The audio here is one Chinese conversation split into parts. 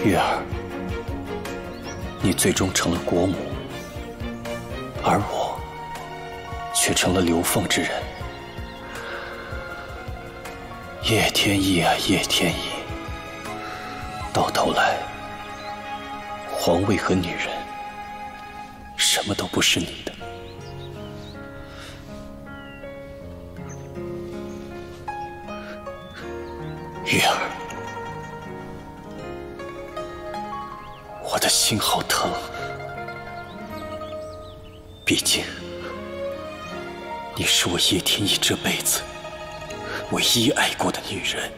月儿，你最终成了国母，而我却成了流放之人。叶天意啊，叶天意，到头来，皇位和女人，什么都不是你的。月儿，我的心好疼。毕竟，你是我叶天意这辈子唯一爱过的女人。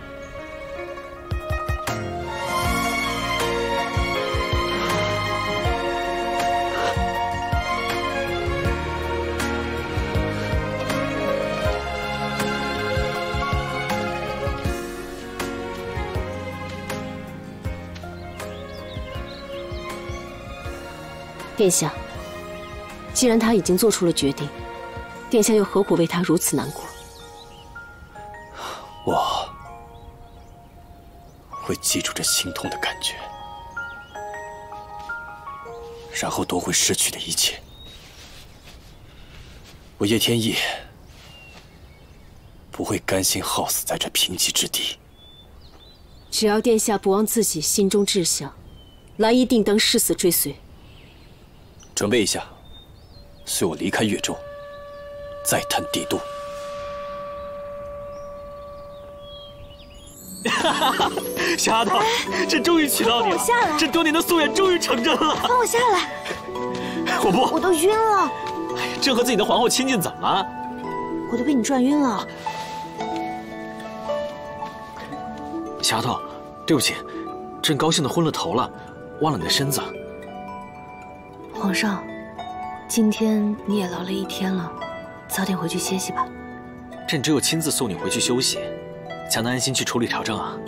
殿下，既然他已经做出了决定，殿下又何苦为他如此难过？我会记住这心痛的感觉，然后夺回失去的一切。我叶天意不会甘心耗死在这贫瘠之地。只要殿下不忘自己心中志向，兰姨定当誓死追随。准备一下，随我离开越州，再探帝都。丫头，这终于娶到你了！放我下来！这多年的夙愿终于成真了！放我下来！我不，我都晕了。朕和自己的皇后亲近怎么了？我都被你转晕了。丫头，对不起，朕高兴的昏了头了，忘了你的身子。皇上，今天你也劳累一天了，早点回去歇息吧。朕只有亲自送你回去休息，才能安心去处理朝政啊。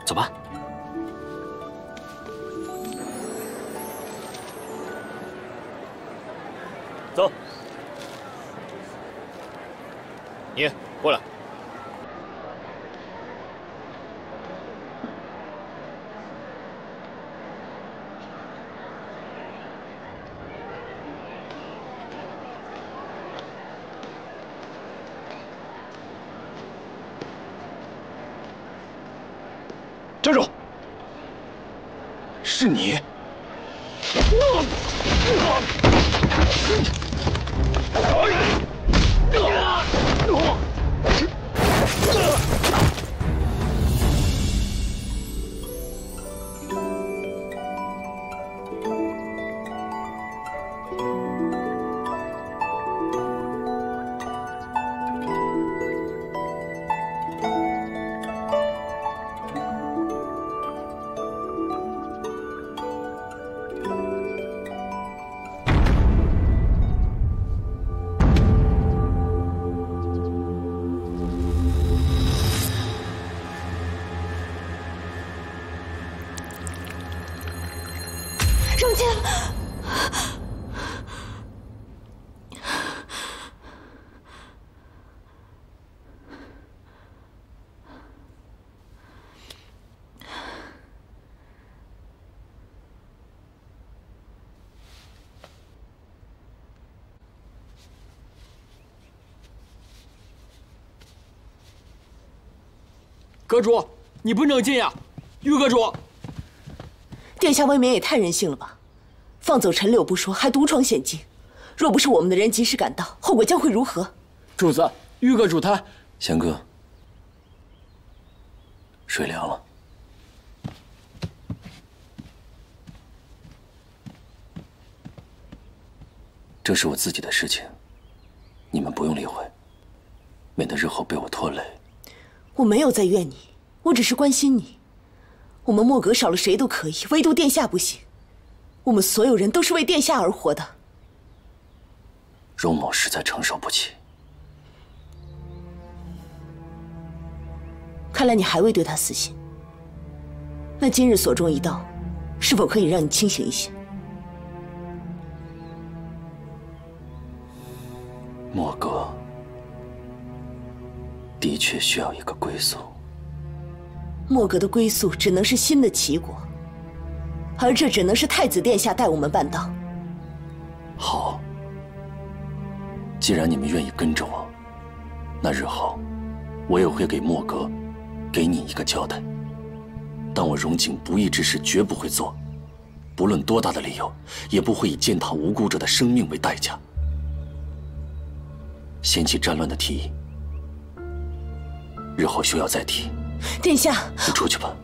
走吧。走。你过来。站住！是你！荣姐，阁主，你不能进呀！玉阁主，殿下未免也太任性了吧！放走陈柳不说，还独闯险境，若不是我们的人及时赶到，后果将会如何？主子，玉阁主他……贤哥，水凉了。这是我自己的事情，你们不用理会，免得日后被我拖累。我没有在怨你，我只是关心你。我们莫阁少了谁都可以，唯独殿下不行。我们所有人都是为殿下而活的。荣某实在承受不起。看来你还未对他死心。那今日所中一刀，是否可以让你清醒一些？莫阁的确需要一个归宿。莫阁的归宿只能是新的齐国，而这只能是太子殿下代我们办到。好，既然你们愿意跟着我，那日后我也会给莫格，给你一个交代。但我荣景不义之事绝不会做，不论多大的理由，也不会以践踏无辜者的生命为代价。掀起战乱的提议，日后休要再提。殿下，你出去吧。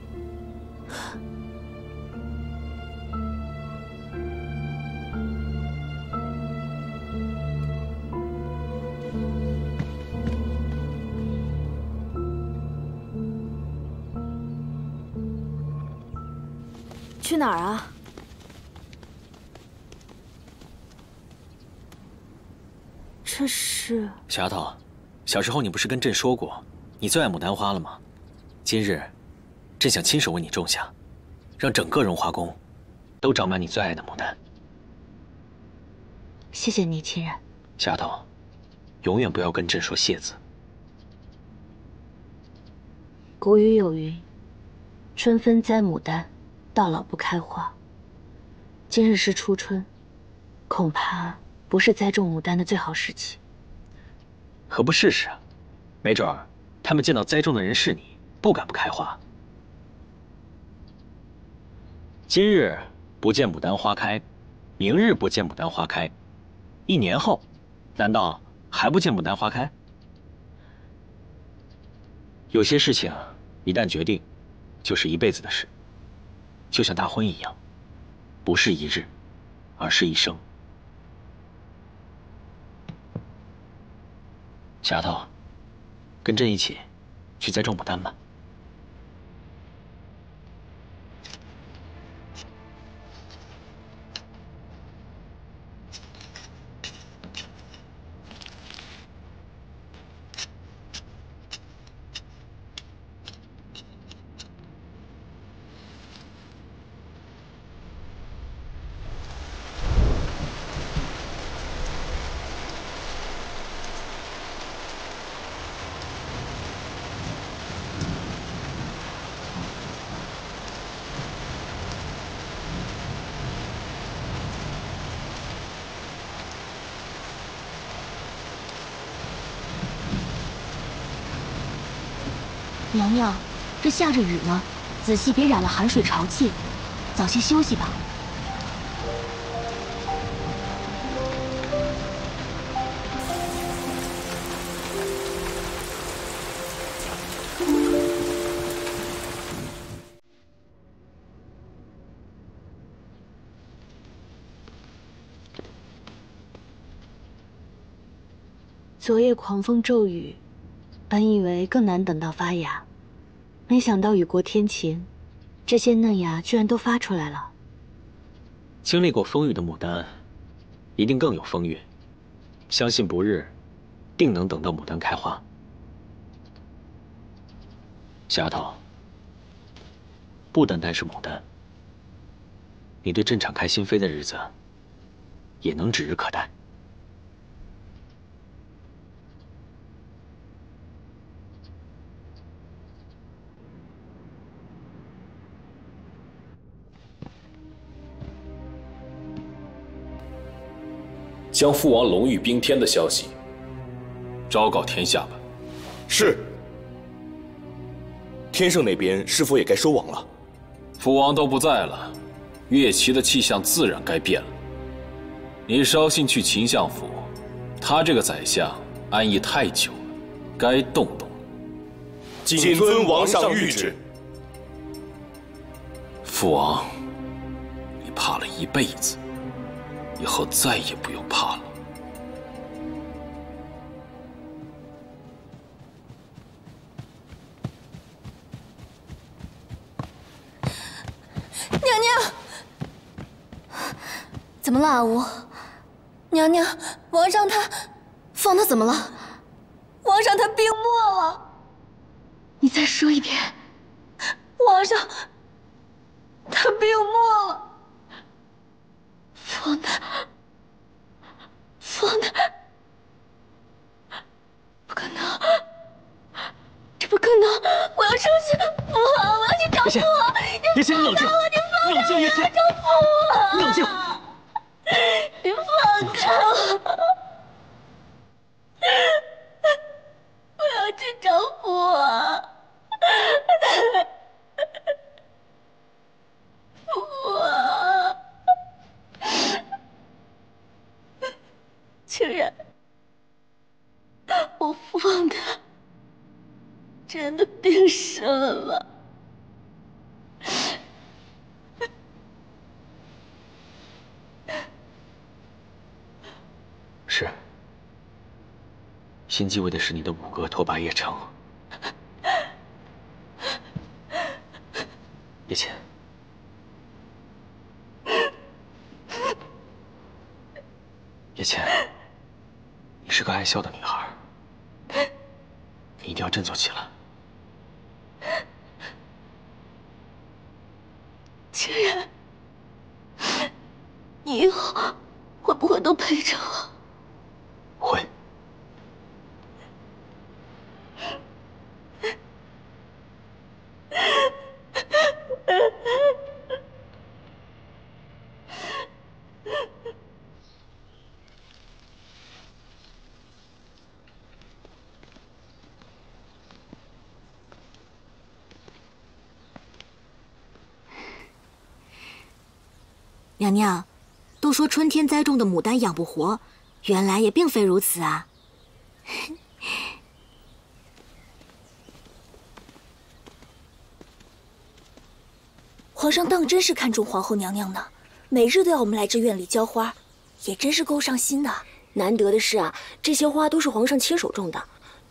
去哪儿啊？这是小丫头，小时候你不是跟朕说过，你最爱牡丹花了吗？今日，朕想亲手为你种下，让整个荣华宫都长满你最爱的牡丹。谢谢你，亲人。小丫头，永远不要跟朕说谢字。古语有云：“春分栽牡丹，到老不开花。”今日是初春，恐怕不是栽种牡丹的最好时期。何不试试啊？没准儿他们见到栽种的人是你，不敢不开花。今日不见牡丹花开，明日不见牡丹花开，1年后，难道还不见牡丹花开？有些事情一旦决定，就是一辈子的事，就像大婚一样，不是一日，而是一生。小丫头，跟朕一起去栽种牡丹吧。娘娘，这下着雨呢，仔细别染了寒水潮气，早些休息吧。昨夜狂风骤雨，本以为更难等到发芽，没想到雨过天晴，这些嫩芽居然都发出来了。经历过风雨的牡丹，一定更有风韵。相信不日，定能等到牡丹开花。小丫头，不单单是牡丹，你对朕敞开心扉的日子，也能指日可待。将父王龙御宾天的消息昭告天下吧。是。天圣那边是否也该收网了？父王都不在了，乐齐的气象自然该变了。你捎信去秦相府，他这个宰相安逸太久了，该动动。谨遵王上谕旨。父王，你怕了一辈子。以后再也不用怕了。娘娘，怎么了，阿乌？娘娘，王上他，方他怎么了？王上他病没了。你再说一遍。王上，他病没了。方他，不可能，不可能！我要生气！不好，我要去找父王！别先，冷静，冷静一要来找父王！冷静！你放开我！我要去找父王！父王！竟然，我父王他真的病逝了吗？是。新继位的是你的五哥拓跋叶城。叶倩，叶倩，你是个爱笑的女孩，你一定要振作起来。竟然，你以后会不会都陪着我？会。娘娘，都说春天栽种的牡丹养不活，原来也并非如此啊。皇上当真是看中皇后娘娘呢，每日都要我们来这院里浇花，也真是够上心的。难得的是啊，这些花都是皇上亲手种的，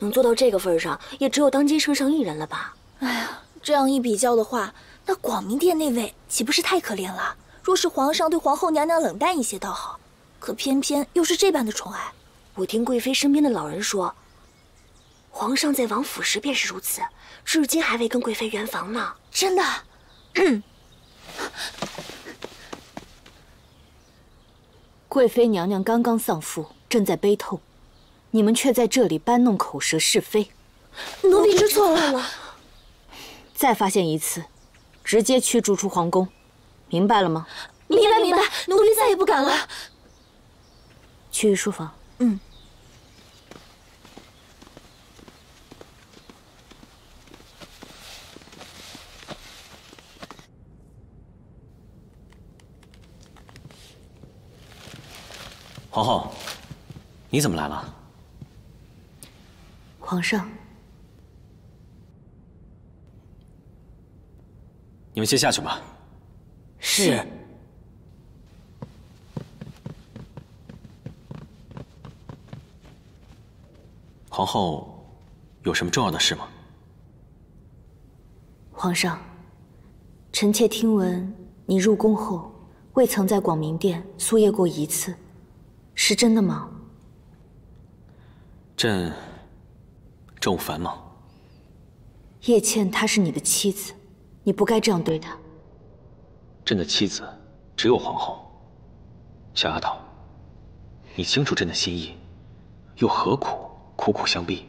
能做到这个份上，也只有当今圣上一人了吧？哎呀，这样一比较的话，那广明殿那位岂不是太可怜了？若是皇上对皇后娘娘冷淡一些倒好，可偏偏又是这般的宠爱。我听贵妃身边的老人说，皇上在王府时便是如此，至今还未跟贵妃圆房呢。真的？贵妃娘娘刚刚丧父，正在悲痛，你们却在这里搬弄口舌是非。奴婢知错了。再发现一次，直接驱逐出皇宫。明白了吗？明白，奴婢再也不敢了。去书房。皇后，你怎么来了？皇上，你们先下去吧。是。皇后，有什么重要的事吗？皇上，臣妾听闻你入宫后未曾在广明殿宿夜过一次，是真的吗？朕务繁忙。叶倩她是你的妻子，你不该这样对她。朕的妻子只有皇后。小丫头，你清楚朕的心意，又何苦苦苦相逼？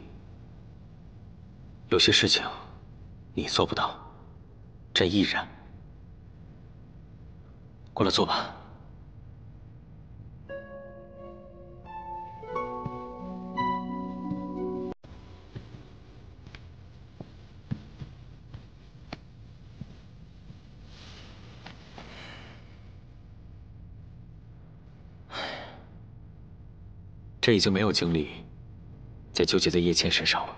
有些事情你做不到，朕亦然。过来坐吧。朕已经没有精力再纠结在叶倩身上了。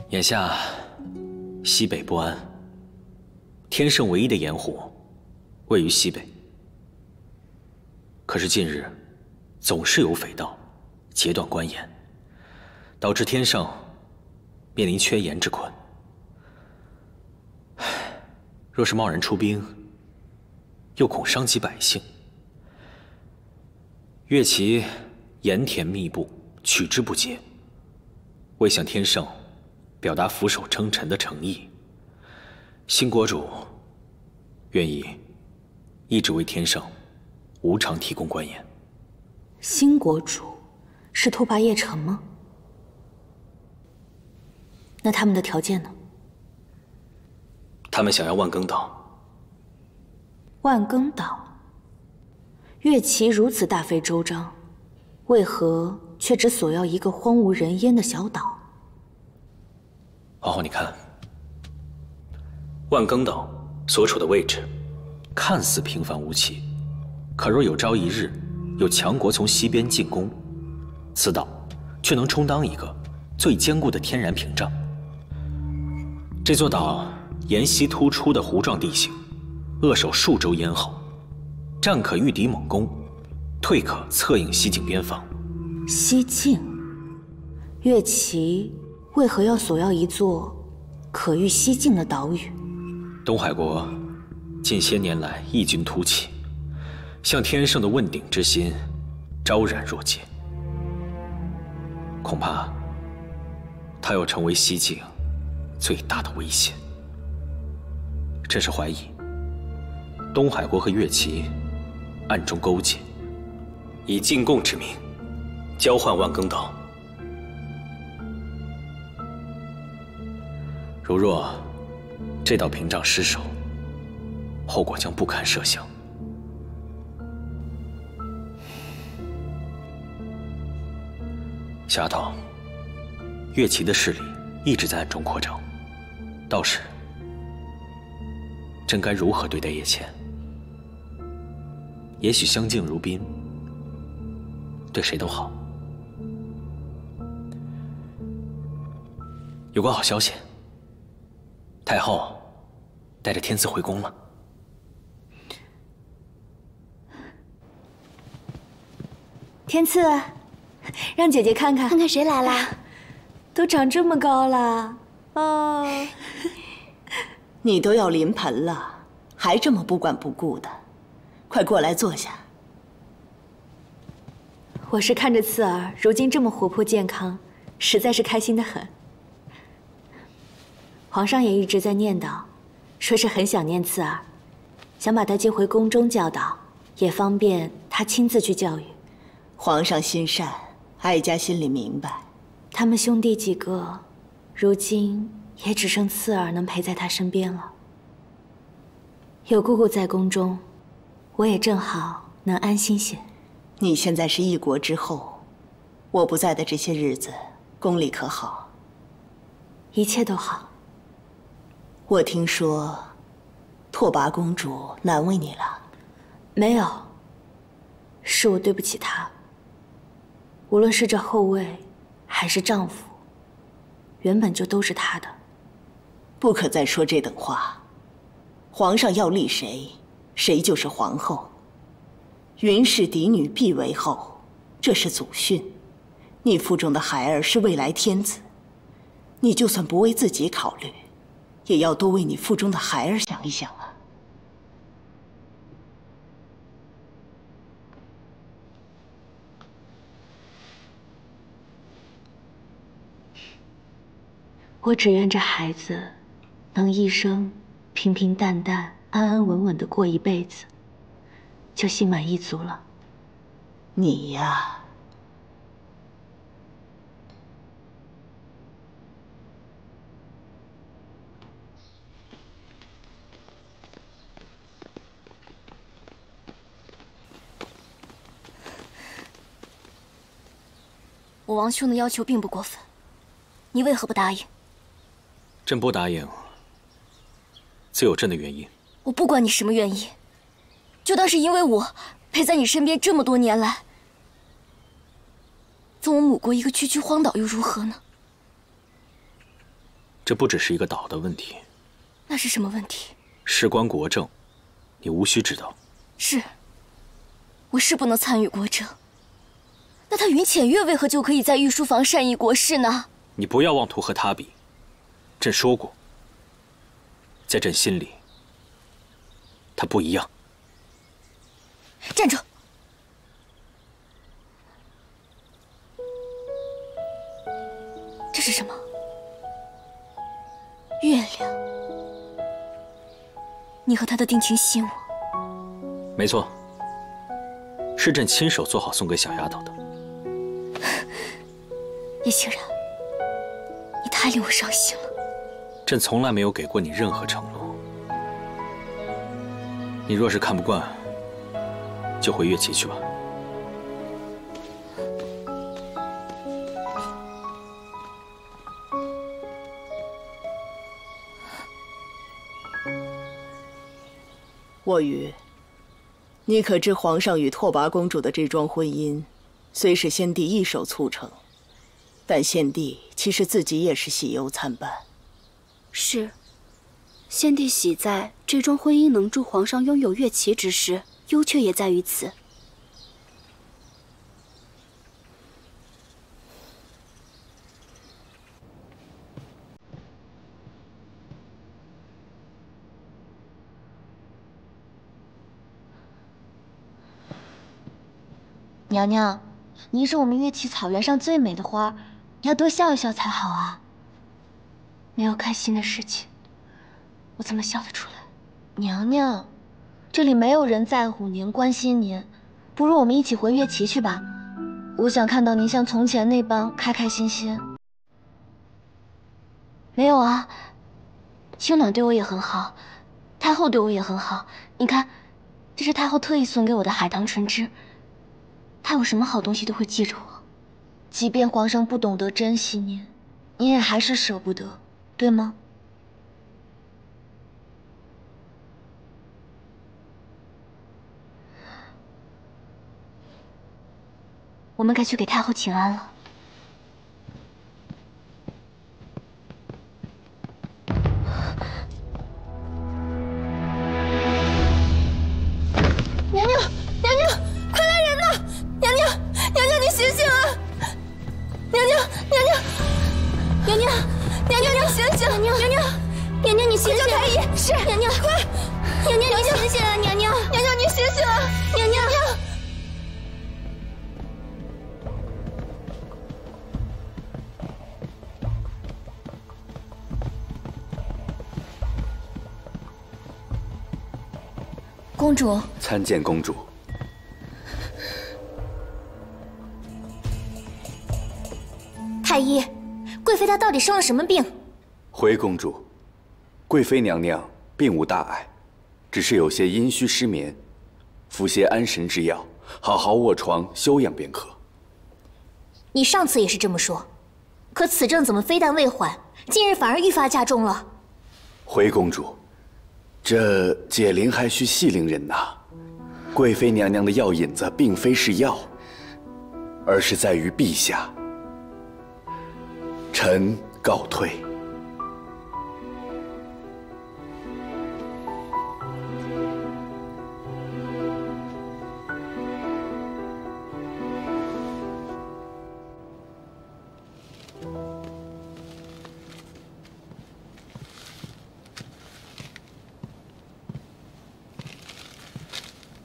眼下西北不安，天圣唯一的掩护位于西北。可是近日总是有匪盗截断关盐，导致天圣面临缺盐之困。若是贸然出兵，又恐伤及百姓。岳其盐田密布，取之不竭，为向天圣表达俯首称臣的诚意，新国主愿意一直为天圣无偿提供官盐。新国主是拓跋叶城吗？那他们的条件呢？他们想要万庚岛万庚岛。岳琪如此大费周章，为何却只索要一个荒无人烟的小岛？皇后，你看，万庚岛所处的位置，看似平凡无奇，可若有朝一日有强国从西边进攻，此岛却能充当一个最坚固的天然屏障。这座岛沿溪突出的湖状地形，扼守数州咽喉，战可御敌猛攻，退可策应西境边防。西境，岳琪为何要索要一座可御西境的岛屿？东海国近些年来异军突起，向天圣的问鼎之心昭然若揭，恐怕他要成为西境最大的威胁。朕是怀疑东海国和岳琪暗中勾结，以进贡之名交换万庚岛。如若这道屏障失守，后果将不堪设想。小丫头，岳琪的势力一直在暗中扩张，到时朕该如何对待叶谦？也许相敬如宾，对谁都好。有个好消息，太后带着天赐回宫了。天赐，让姐姐看看，看看谁来啦？都长这么高了哦。你都要临盆了，还这么不管不顾的，快过来坐下。我是看着刺儿如今这么活泼健康，实在是开心得很。皇上也一直在念叨，说是很想念刺儿，想把她接回宫中教导，也方便她亲自去教育。皇上心善，哀家心里明白。他们兄弟几个，如今也只剩刺儿能陪在他身边了。有姑姑在宫中，我也正好能安心些。你现在是一国之后，我不在的这些日子，宫里可好？一切都好。我听说，拓跋公主难为你了。没有，是我对不起她。无论是这后位，还是丈夫，原本就都是她的。不可再说这等话。皇上要立谁，谁就是皇后。云氏嫡女必为后，这是祖训。你腹中的孩儿是未来天子，你就算不为自己考虑，也要多为你腹中的孩儿想一想啊。我只愿这孩子能一生平平淡淡、安安稳稳地过一辈子，就心满意足了。你呀，我王兄的要求并不过分，你为何不答应？朕不答应，自有朕的原因。我不管你什么原因，就当是因为我陪在你身边这么多年来，赠我母国一个区区荒岛又如何呢？这不只是一个岛的问题。那是什么问题？事关国政，你无需知道。是，我是不能参与国政。那他云浅月为何就可以在御书房善议国事呢？你不要妄图和他比。朕说过，在朕心里，他不一样。站住！这是什么？月亮？你和他的定情信物？没错，是朕亲手做好送给小丫头的。叶欣然，你太令我伤心了。朕从来没有给过你任何承诺。你若是看不惯，就回乐旗去吧。沃宇，你可知皇上与拓跋公主的这桩婚姻，虽是先帝一手促成，但先帝其实自己也是喜忧参半。是，先帝喜在这桩婚姻能助皇上拥有乐旗之势，忧却也在于此。娘娘，您是我们乐旗草原上最美的花，要多笑一笑才好啊。没有开心的事情，我怎么笑得出来？娘娘，这里没有人在乎您、关心您，不如我们一起回乐旗去吧。我想看到您像从前那般开开心心。没有啊，青暖对我也很好，太后对我也很好。你看，这是太后特意送给我的海棠纯汁。他有什么好东西都会记着我，即便皇上不懂得珍惜您，您也还是舍不得，对吗？我们该去给太后请安了。娘娘，娘娘，快来人呐！娘娘，娘娘，你醒醒啊！娘娘，娘娘，娘娘，娘娘，你醒醒！娘娘，娘娘，娘娘，你醒醒！太医，是娘娘，快！娘娘，你醒醒啊！娘娘，娘娘，你醒醒啊！娘娘。公主，参见公主。太医，贵妃她到底生了什么病？回公主，贵妃娘娘并无大碍，只是有些阴虚失眠，服些安神之药，好好卧床休养便可。你上次也是这么说，可此症怎么非但未缓，近日反而愈发加重了？回公主，这解铃还需系铃人呐。贵妃娘娘的药引子并非是药，而是在于陛下。臣告退。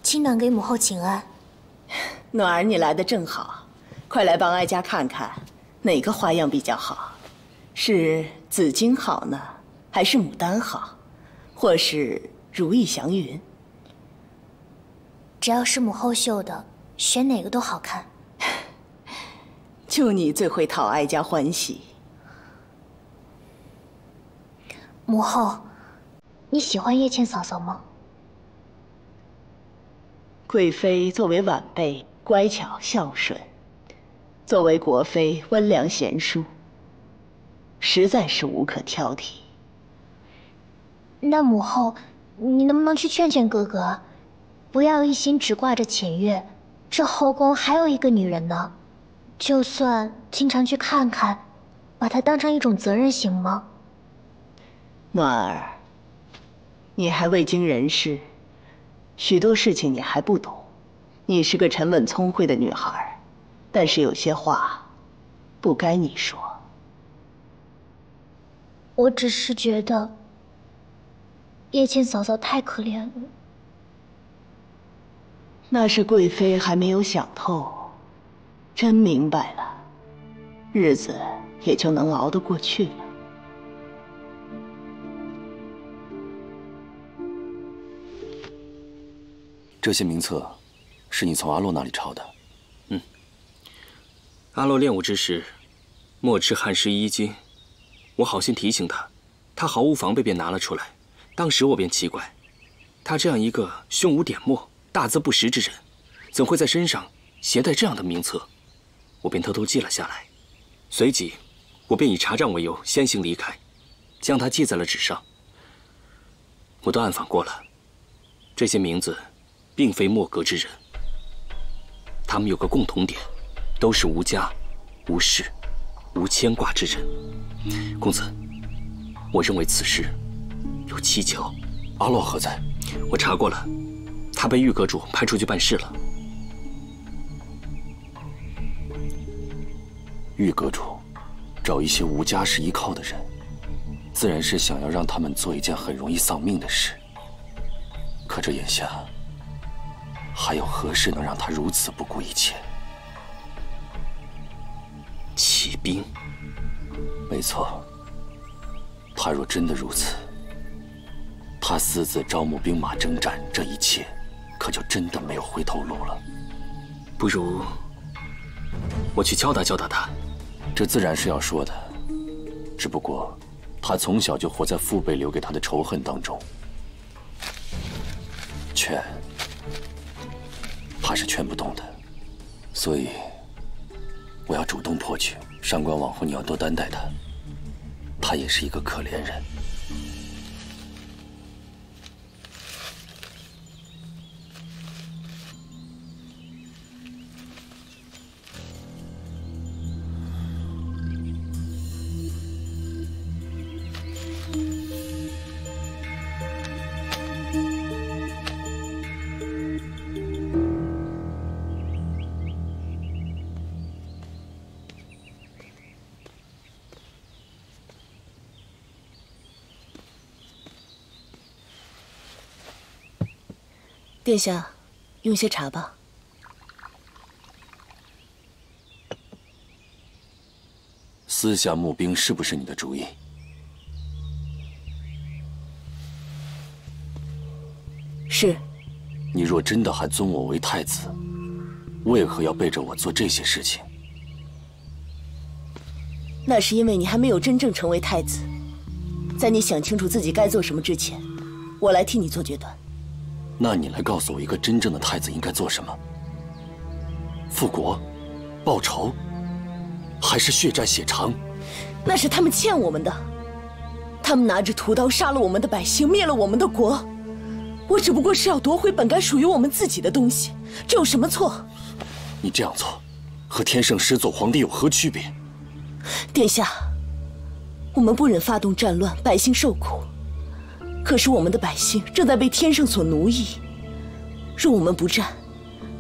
青暖给母后请安。暖儿，你来的正好，快来帮哀家看看，哪个花样比较好？是紫荆好呢，还是牡丹好，或是如意祥云？只要是母后绣的，选哪个都好看。就你最会讨哀家欢喜。母后，你喜欢叶倩嫂嫂吗？贵妃作为晚辈，乖巧孝顺；作为国妃，温良贤淑，实在是无可挑剔。那母后，你能不能去劝劝哥哥，不要一心只挂着浅月，这后宫还有一个女人呢，就算经常去看看，把她当成一种责任行吗？暖儿，你还未经人事，许多事情你还不懂。你是个沉稳聪慧的女孩，但是有些话不该你说。我只是觉得叶倩嫂嫂太可怜了。那是贵妃还没有想透，真明白了，日子也就能熬得过去了。这些名册是你从阿洛那里抄的？阿洛练武之时，莫吃汉诗衣经，我好心提醒他，他毫无防备便拿了出来。当时我便奇怪，他这样一个胸无点墨、大字不识之人，怎会在身上携带这样的名册？我便偷偷记了下来。随即，我便以查账为由先行离开，将它记在了纸上。我都暗访过了，这些名字并非莫格之人。他们有个共同点，都是无家、无事、无牵挂之人。公子，我认为此事有蹊跷。阿洛何在？我查过了，他被玉阁主派出去办事了。玉阁主找一些无家世依靠的人，自然是想要让他们做一件很容易丧命的事。可这眼下，还有何事能让他如此不顾一切？起兵。没错。他若真的如此，他私自招募兵马征战，这一切可就真的没有回头路了。不如我去敲打敲打他。这自然是要说的，只不过他从小就活在父辈留给他的仇恨当中，劝怕是劝不动的，所以我要主动破局。上官往后你要多担待他，他也是一个可怜人。殿下，用些茶吧。私下募兵是不是你的主意？是。你若真的还尊我为太子，为何要背着我做这些事情？那是因为你还没有真正成为太子，在你想清楚自己该做什么之前，我来替你做决断。那你来告诉我，一个真正的太子应该做什么？复国、报仇，还是血债血偿？那是他们欠我们的，他们拿着屠刀杀了我们的百姓，灭了我们的国。我只不过是要夺回本该属于我们自己的东西，这有什么错？你这样做，和天圣师做皇帝有何区别？殿下，我们不忍发动战乱，百姓受苦。可是我们的百姓正在被天圣所奴役，若我们不战，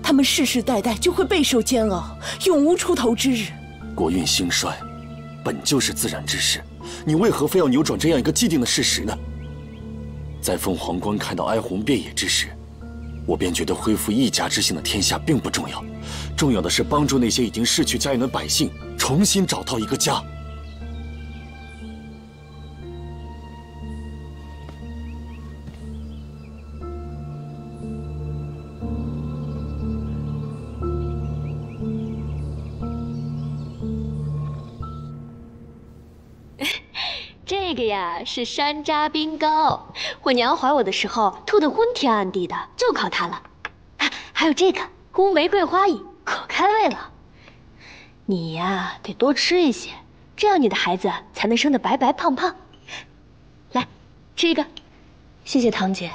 他们世世代代就会备受煎熬，永无出头之日。国运兴衰，本就是自然之事，你为何非要扭转这样一个既定的事实呢？在凤凰关看到哀鸿遍野之时，我便觉得恢复一家之幸的天下并不重要，重要的是帮助那些已经失去家园的百姓重新找到一个家。这个呀是山楂冰糕，我娘怀我的时候吐得昏天暗地的，就靠它了。还有这个乌玫瑰花饮，可开胃了。你呀得多吃一些，这样你的孩子才能生得白白胖胖。来，吃一个。谢谢堂姐。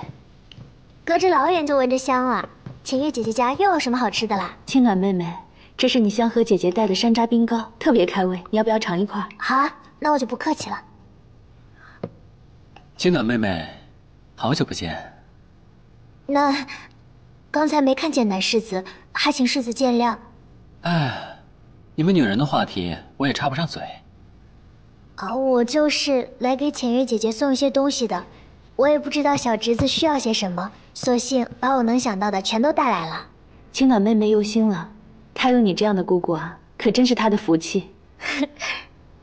隔着老远就闻着香了。浅月姐姐家又有什么好吃的啦？青暖妹妹，这是你香河姐姐带的山楂冰糕，特别开胃，你要不要尝一块？好啊，那我就不客气了。青暖妹妹，好久不见。那刚才没看见南世子，还请世子见谅。哎，你们女人的话题我也插不上嘴。我就是来给浅月姐姐送一些东西的，我也不知道小侄子需要些什么，索性把我能想到的全都带来了。青暖妹妹用心了，她有你这样的姑姑啊，可真是她的福气。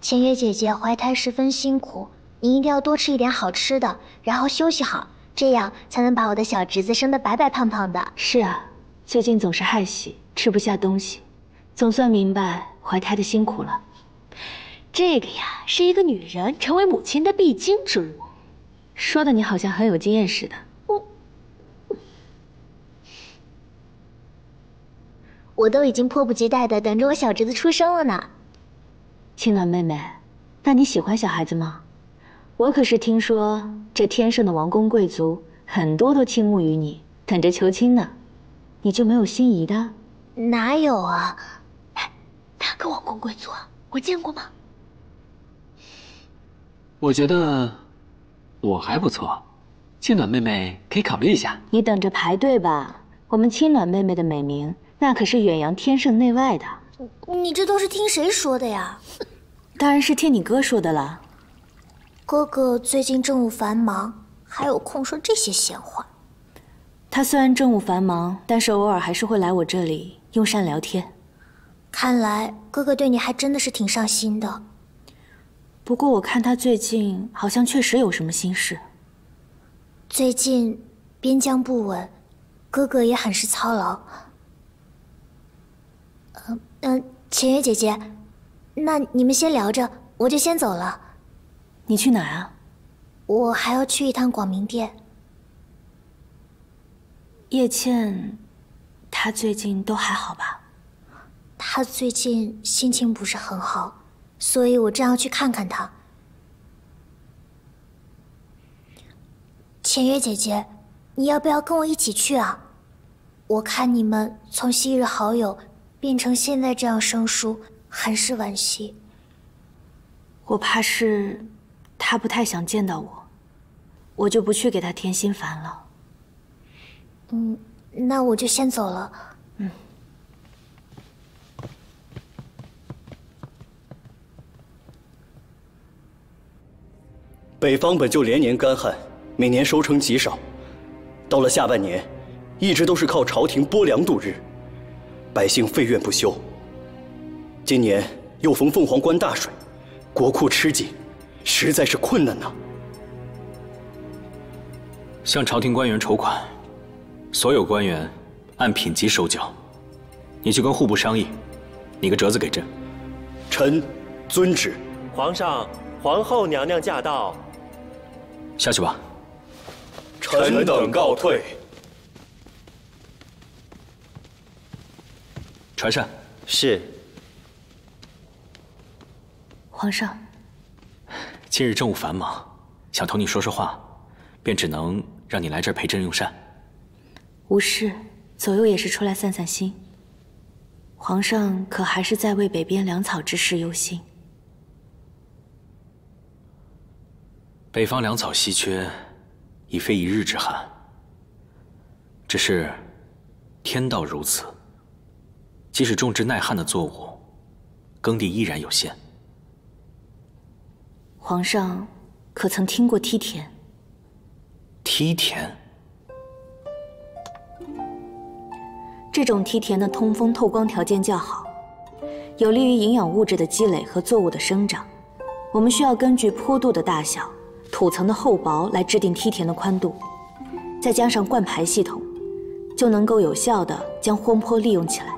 浅月姐姐怀胎十分辛苦。你一定要多吃一点好吃的，然后休息好，这样才能把我的小侄子生得白白胖胖的。是啊，最近总是害喜，吃不下东西，总算明白怀胎的辛苦了。这个呀，是一个女人成为母亲的必经之路。说的你好像很有经验似的。我都已经迫不及待的等着我小侄子出生了呢。青鸾妹妹，那你喜欢小孩子吗？我可是听说这天盛的王公贵族很多都倾慕于你，等着求亲呢。你就没有心仪的？哪有啊？哪个王公贵族啊？我见过吗？我觉得我还不错，青暖妹妹可以考虑一下。你等着排队吧，我们青暖妹妹的美名那可是远扬天盛内外的。你这都是听谁说的呀？当然是听你哥说的了。哥哥最近政务繁忙，还有空说这些闲话。他虽然政务繁忙，但是偶尔还是会来我这里用膳聊天。看来哥哥对你还真的是挺上心的。不过我看他最近好像确实有什么心事。最近边疆不稳，哥哥也很是操劳。浅月姐姐，那你们先聊着，我就先走了。你去哪啊？我还要去一趟广明殿。叶倩，她最近都还好吧？她最近心情不是很好，所以我正要去看看她。浅月姐姐，你要不要跟我一起去啊？我看你们从昔日好友变成现在这样生疏，很是惋惜。我怕是她不太想见到我，我就不去给她添心烦了。那我就先走了。北方本就连年干旱，每年收成极少，到了下半年，一直都是靠朝廷拨粮度日，百姓废怨不休。今年又逢凤凰关大水，国库吃紧，实在是困难呐。向朝廷官员筹款，所有官员按品级收缴。你去跟户部商议，拟个折子给朕。臣遵旨。皇上，皇后娘娘驾到。下去吧。臣等告退。传膳。是。皇上，今日政务繁忙，想同你说说话，便只能让你来这儿陪朕用膳。无事，左右也是出来散散心。皇上可还是在为北边粮草之事忧心。北方粮草稀缺，已非一日之寒。只是天道如此，即使种植耐旱的作物，耕地依然有限。皇上可曾听过梯田？梯田？这种梯田的通风透光条件较好，有利于营养物质的积累和作物的生长。我们需要根据坡度的大小、土层的厚薄来制定梯田的宽度，再加上灌排系统，就能够有效地将荒坡利用起来。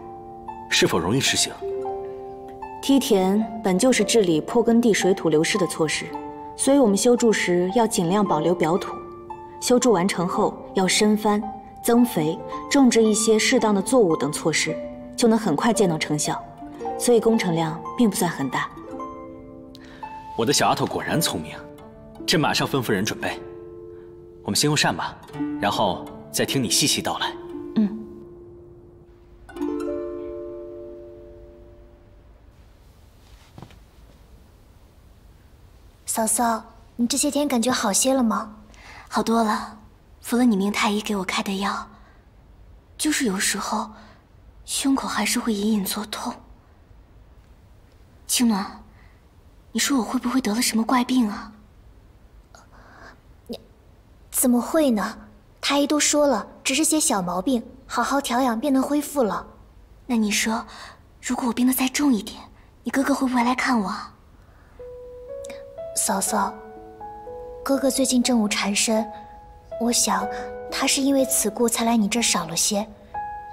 是否容易实行？梯田本就是治理坡根地水土流失的措施，所以我们修筑时要尽量保留表土。修筑完成后要深翻、增肥、种植一些适当的作物等措施，就能很快见到成效。所以工程量并不算很大。我的小丫头果然聪明，朕马上吩咐人准备。我们先用膳吧，然后再听你细细道来。嫂嫂，你这些天感觉好些了吗？好多了，服了你命太医给我开的药，就是有时候胸口还是会隐隐作痛。青暖，你说我会不会得了什么怪病啊？怎么会呢？太医都说了，只是些小毛病，好好调养便能恢复了。那你说，如果我病得再重一点，你哥哥会不会来看我啊？嫂嫂，哥哥最近政务缠身，我想他是因为此故才来你这儿少了些。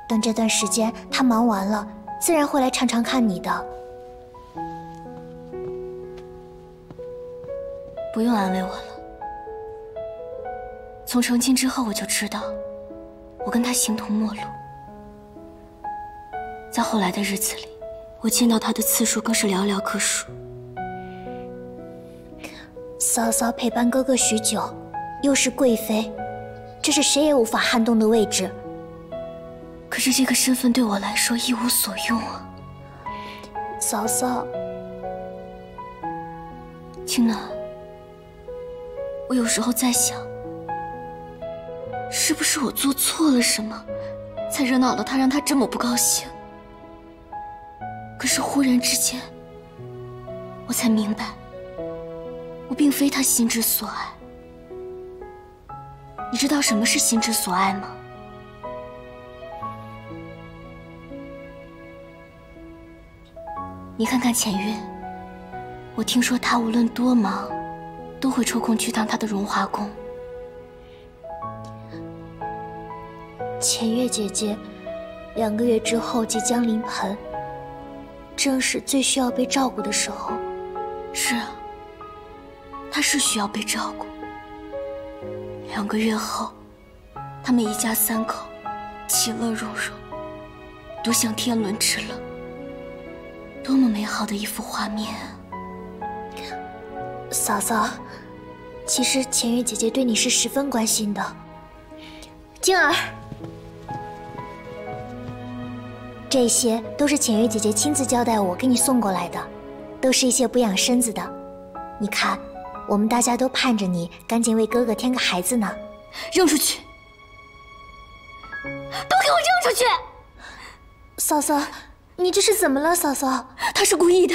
等这段时间他忙完了，自然会来常常看你的。不用安慰我了。从成亲之后我就知道，我跟他形同陌路。在后来的日子里，我见到他的次数更是寥寥可数。嫂嫂陪伴哥哥许久，又是贵妃，这是谁也无法撼动的位置。可是这个身份对我来说一无所用啊。嫂嫂，青暖，我有时候在想，是不是我做错了什么，才惹恼了他，让他这么不高兴？可是忽然之间，我才明白，我并非他心之所爱。你知道什么是心之所爱吗？你看看浅月，我听说她无论多忙，都会抽空去趟她的荣华宫。浅月姐姐2个月之后即将临盆，正是最需要被照顾的时候。是啊，她是需要被照顾。2个月后，他们一家3口其乐融融，独享天伦之乐，多么美好的一幅画面啊！嫂嫂，其实浅月姐姐对你是十分关心的。静儿，这些都是浅月姐姐亲自交代我给你送过来的，都是一些补养身子的。你看，我们大家都盼着你赶紧为哥哥添个孩子呢。扔出去！都给我扔出去！嫂嫂，你这是怎么了，嫂嫂？他是故意的，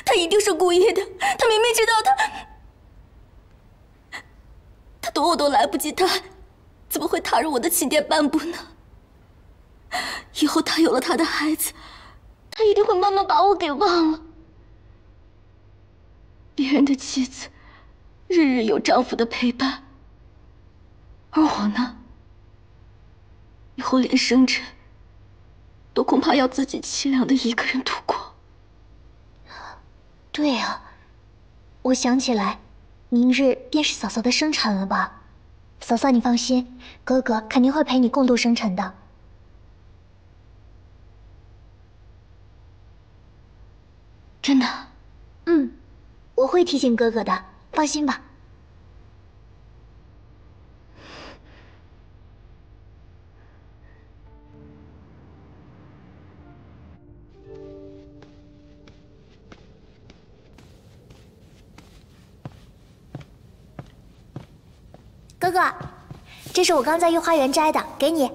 他一定是故意的。他明明知道他躲我都来不及，他怎么会踏入我的寝殿半步呢？以后他有了他的孩子，他一定会慢慢把我给忘了。别人的妻子，日日有丈夫的陪伴，而我呢，以后连生辰都恐怕要自己凄凉的一个人度过。对啊，我想起来，明日便是嫂嫂的生辰了吧？嫂嫂你放心，哥哥肯定会陪你共度生辰的。真的？嗯，我会提醒哥哥的，放心吧。哥哥，这是我刚在御花园摘的，给你。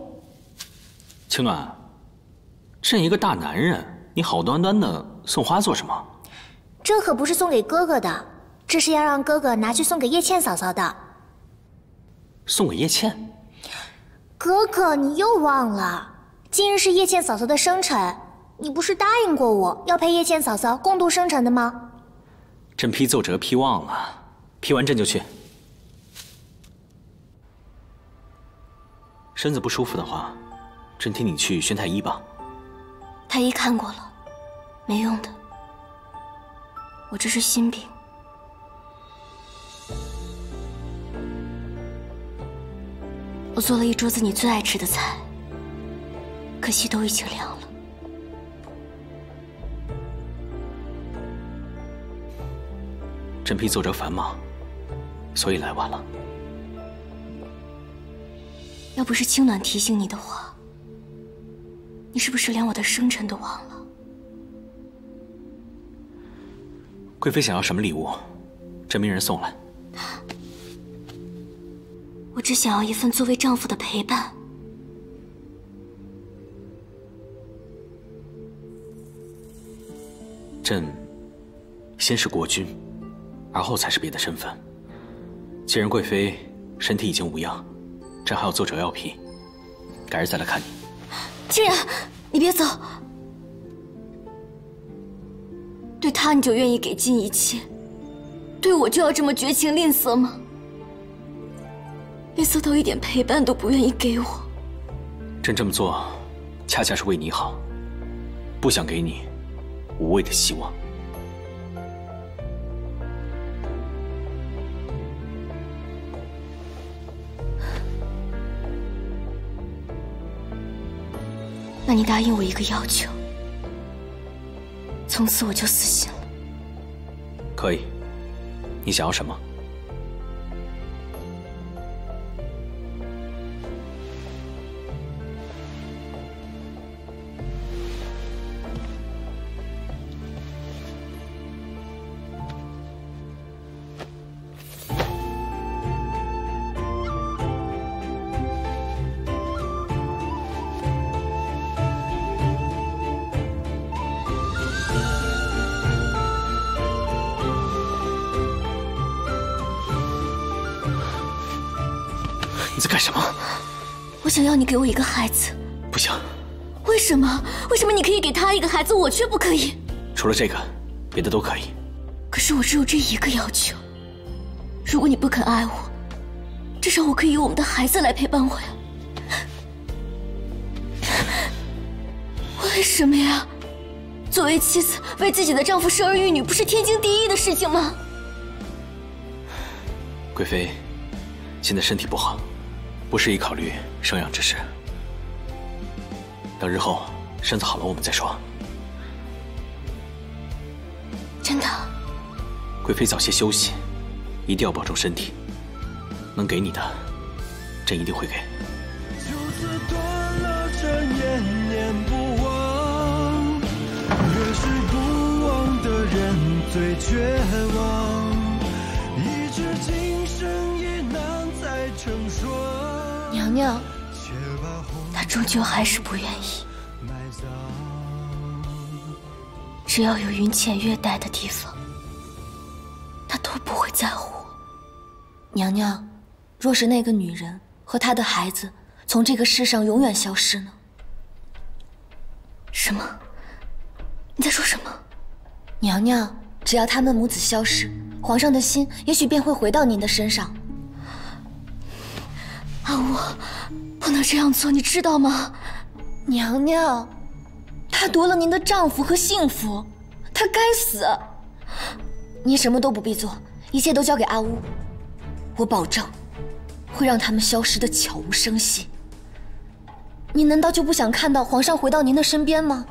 青暖，朕一个大男人，你好端端的送花做什么？这可不是送给哥哥的，这是要让哥哥拿去送给叶倩嫂嫂的。送给叶倩？哥哥，你又忘了，今日是叶倩嫂嫂的生辰，你不是答应过我要陪叶倩嫂嫂共度生辰的吗？朕批奏折批忘了，批完朕就去。身子不舒服的话，朕替你去宣太医吧。太医看过了，没用的。我这是心病。我做了一桌子你最爱吃的菜，可惜都已经凉了。朕批奏折繁忙，所以来晚了。要不是青暖提醒你的话，你是不是连我的生辰都忘了？贵妃想要什么礼物，朕命人送来。我只想要一份作为丈夫的陪伴。朕先是国君，而后才是别的身份。既然贵妃身体已经无恙，朕还有奏折要批，改日再来看你。竟然，你别走！对他你就愿意给尽一切，对我就要这么绝情吝啬吗？吝啬到一点陪伴都不愿意给我。朕这么做，恰恰是为你好，不想给你无谓的希望。那你答应我一个要求，从此我就死心了。可以，你想要什么？你在干什么？我想要你给我一个孩子。不行。为什么？为什么你可以给他一个孩子，我却不可以？除了这个，别的都可以。可是我只有这一个要求。如果你不肯爱我，至少我可以用我们的孩子来陪伴我呀。为什么呀？作为妻子，为自己的丈夫生儿育女，不是天经地义的事情吗？贵妃，现在身体不好。不适宜考虑生养之事，等日后身子好了我们再说。真的？贵妃早些休息，一定要保重身体。能给你的，朕一定会给。就此断了这念念不忘，越是不忘的人最绝望，一直今生也难再成双。娘娘，她终究还是不愿意。只要有云浅月待的地方，她都不会在乎我。娘娘，若是那个女人和她的孩子从这个世上永远消失呢？什么？你在说什么？娘娘，只要他们母子消失，皇上的心也许便会回到您的身上。阿武，不能这样做，你知道吗？娘娘，他夺了您的丈夫和幸福，他该死。你什么都不必做，一切都交给阿乌，我保证会让他们消失得悄无声息。你难道就不想看到皇上回到您的身边吗？